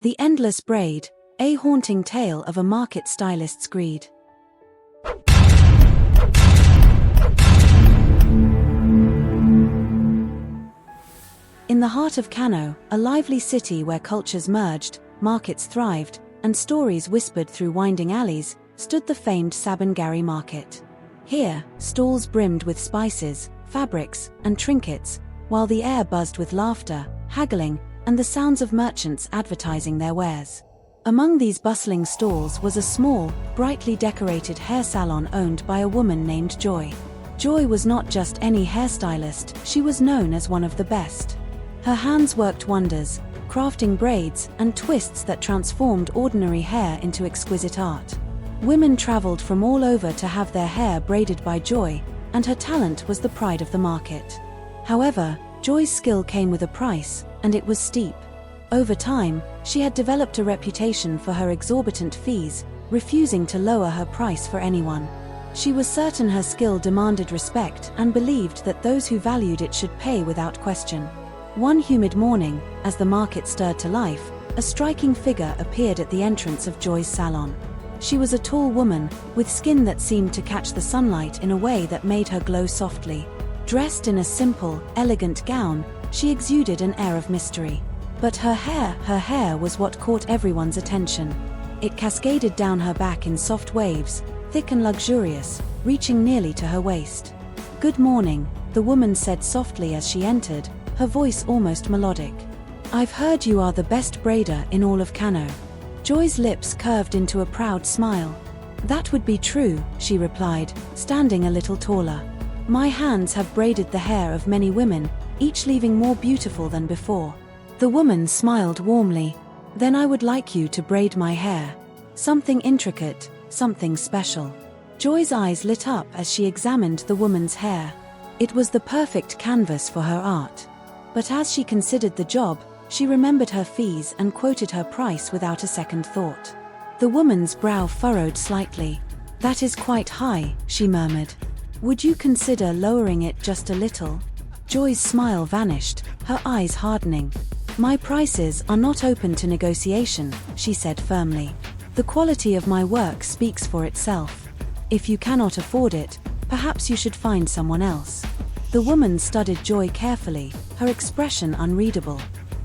The Endless Braid, a haunting tale of a market stylist's greed. In the heart of Kano, a lively city where cultures merged, markets thrived, and stories whispered through winding alleys, stood the famed Sabon Garri market. Here, stalls brimmed with spices, fabrics, and trinkets, while the air buzzed with laughter, haggling, and the sounds of merchants advertising their wares. Among these bustling stalls was a small, brightly decorated hair salon owned by a woman named Joy. Joy was not just any hairstylist, she was known as one of the best. Her hands worked wonders, crafting braids and twists that transformed ordinary hair into exquisite art. Women traveled from all over to have their hair braided by Joy, and her talent was the pride of the market. However, Joy's skill came with a price, and it was steep. Over time, she had developed a reputation for her exorbitant fees, refusing to lower her price for anyone. She was certain her skill demanded respect and believed that those who valued it should pay without question. One humid morning, as the market stirred to life, a striking figure appeared at the entrance of Joy's salon. She was a tall woman, with skin that seemed to catch the sunlight in a way that made her glow softly. Dressed in a simple, elegant gown, she exuded an air of mystery. But her hair was what caught everyone's attention. It cascaded down her back in soft waves, thick and luxurious, reaching nearly to her waist. "Good morning," the woman said softly as she entered, her voice almost melodic. "I've heard you are the best braider in all of Kano." Joy's lips curved into a proud smile. "That would be true," she replied, standing a little taller. "My hands have braided the hair of many women, each leaving more beautiful than before." The woman smiled warmly. "Then I would like you to braid my hair. Something intricate, something special." Joy's eyes lit up as she examined the woman's hair. It was the perfect canvas for her art. But as she considered the job, she remembered her fees and quoted her price without a second thought. The woman's brow furrowed slightly. "That is quite high," she murmured. "Would you consider lowering it just a little?" Joy's smile vanished, her eyes hardening. "My prices are not open to negotiation," she said firmly. "The quality of my work speaks for itself. If you cannot afford it, perhaps you should find someone else." The woman studied Joy carefully, her expression unreadable.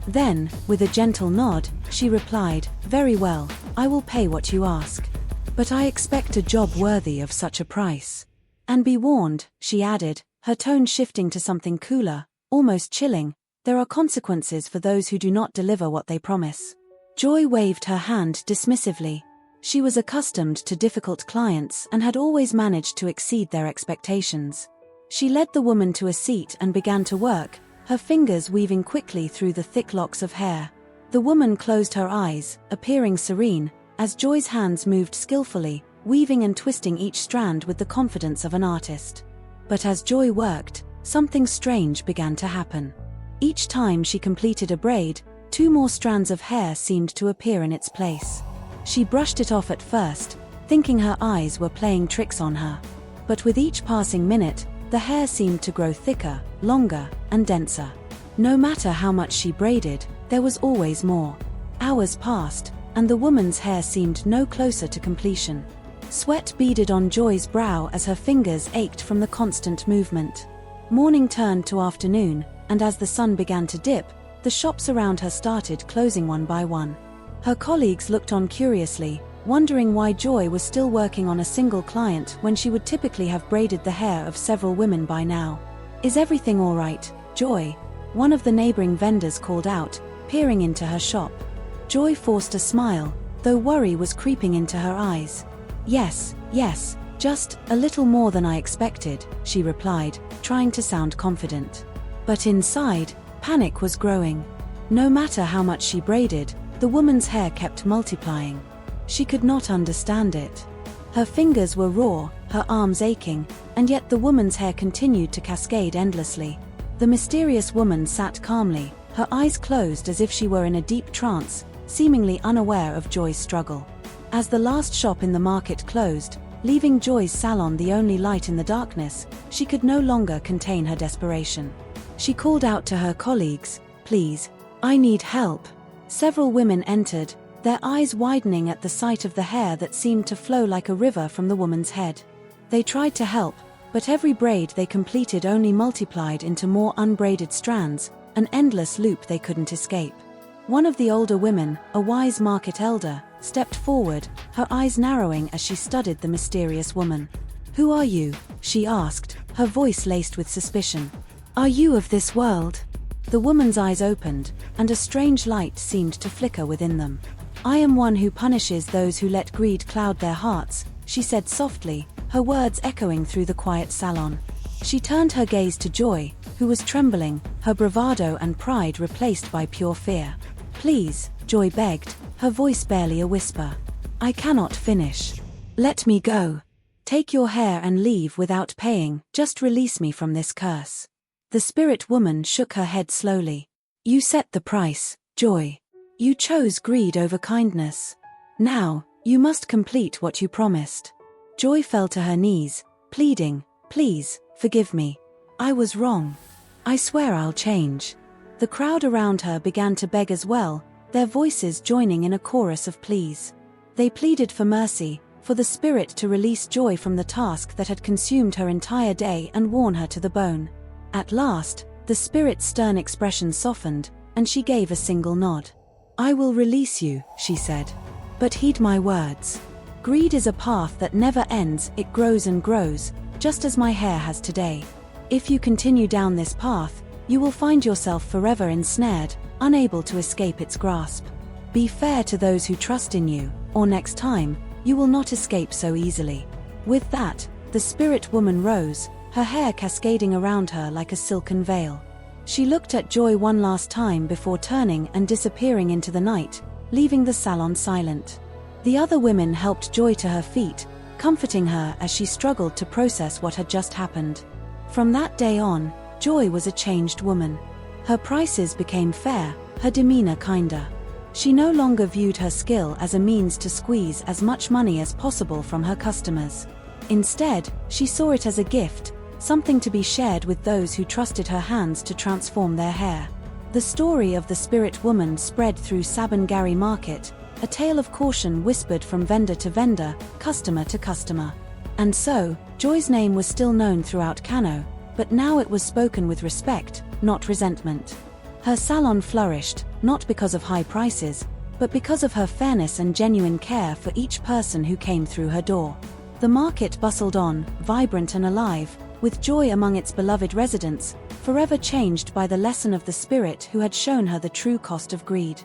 Then, with a gentle nod, she replied, "Very well, I will pay what you ask. But I expect a job worthy of such a price. And be warned," she added, her tone shifting to something cooler, almost chilling, "there are consequences for those who do not deliver what they promise." Joy waved her hand dismissively. She was accustomed to difficult clients and had always managed to exceed their expectations. She led the woman to a seat and began to work, her fingers weaving quickly through the thick locks of hair. The woman closed her eyes, appearing serene, as Joy's hands moved skillfully, weaving and twisting each strand with the confidence of an artist. But as Joy worked, something strange began to happen. Each time she completed a braid, 2 more strands of hair seemed to appear in its place. She brushed it off at first, thinking her eyes were playing tricks on her. But with each passing minute, the hair seemed to grow thicker, longer, and denser. No matter how much she braided, there was always more. Hours passed, and the woman's hair seemed no closer to completion. Sweat beaded on Joy's brow as her fingers ached from the constant movement. Morning turned to afternoon, and as the sun began to dip, the shops around her started closing one by one. Her colleagues looked on curiously, wondering why Joy was still working on a single client when she would typically have braided the hair of several women by now. "Is everything all right, Joy?" one of the neighboring vendors called out, peering into her shop. Joy forced a smile, though worry was creeping into her eyes. Yes, just a little more than I expected," she replied, trying to sound confident. But inside, panic was growing. No matter how much she braided, the woman's hair kept multiplying. She could not understand it. Her fingers were raw, her arms aching, and yet the woman's hair continued to cascade endlessly. The mysterious woman sat calmly, her eyes closed as if she were in a deep trance, seemingly unaware of Joy's struggle. As the last shop in the market closed, leaving Joy's salon the only light in the darkness, she could no longer contain her desperation. She called out to her colleagues, "Please, I need help. Several women entered, their eyes widening at the sight of the hair that seemed to flow like a river from the woman's head. They tried to help, but every braid they completed only multiplied into more unbraided strands, an endless loop they couldn't escape. One of the older women, a wise market elder, stepped forward, her eyes narrowing as she studied the mysterious woman. "Who are you?" she asked, her voice laced with suspicion. "Are you of this world?" The woman's eyes opened, and a strange light seemed to flicker within them. "I am one who punishes those who let greed cloud their hearts," she said softly, her words echoing through the quiet salon. She turned her gaze to Joy, who was trembling, her bravado and pride replaced by pure fear. "Please," Joy begged, her voice barely a whisper. "I cannot finish. Let me go. Take your hair and leave without paying, just release me from this curse." The spirit woman shook her head slowly. "You set the price, Joy. You chose greed over kindness. Now, you must complete what you promised." Joy fell to her knees, pleading, "Please, forgive me. I was wrong. I swear I'll change." The crowd around her began to beg as well, their voices joining in a chorus of pleas. They pleaded for mercy, for the spirit to release Joy from the task that had consumed her entire day and worn her to the bone. At last, the spirit's stern expression softened, and she gave a single nod. "I will release you," she said. "But heed my words. Greed is a path that never ends, it grows and grows, just as my hair has today. If you continue down this path, you will find yourself forever ensnared, unable to escape its grasp. Be fair to those who trust in you, or next time, you will not escape so easily." With that, the spirit woman rose, her hair cascading around her like a silken veil. She looked at Joy one last time before turning and disappearing into the night, leaving the salon silent. The other women helped Joy to her feet, comforting her as she struggled to process what had just happened. From that day on, Joy was a changed woman. Her prices became fair, her demeanor kinder. She no longer viewed her skill as a means to squeeze as much money as possible from her customers. Instead, she saw it as a gift, something to be shared with those who trusted her hands to transform their hair. The story of the spirit woman spread through Sabon Garri market, a tale of caution whispered from vendor to vendor, customer to customer. And so, Joy's name was still known throughout Kano, but now it was spoken with respect, not resentment. Her salon flourished, not because of high prices, but because of her fairness and genuine care for each person who came through her door. The market bustled on, vibrant and alive, with Joy among its beloved residents, forever changed by the lesson of the spirit who had shown her the true cost of greed.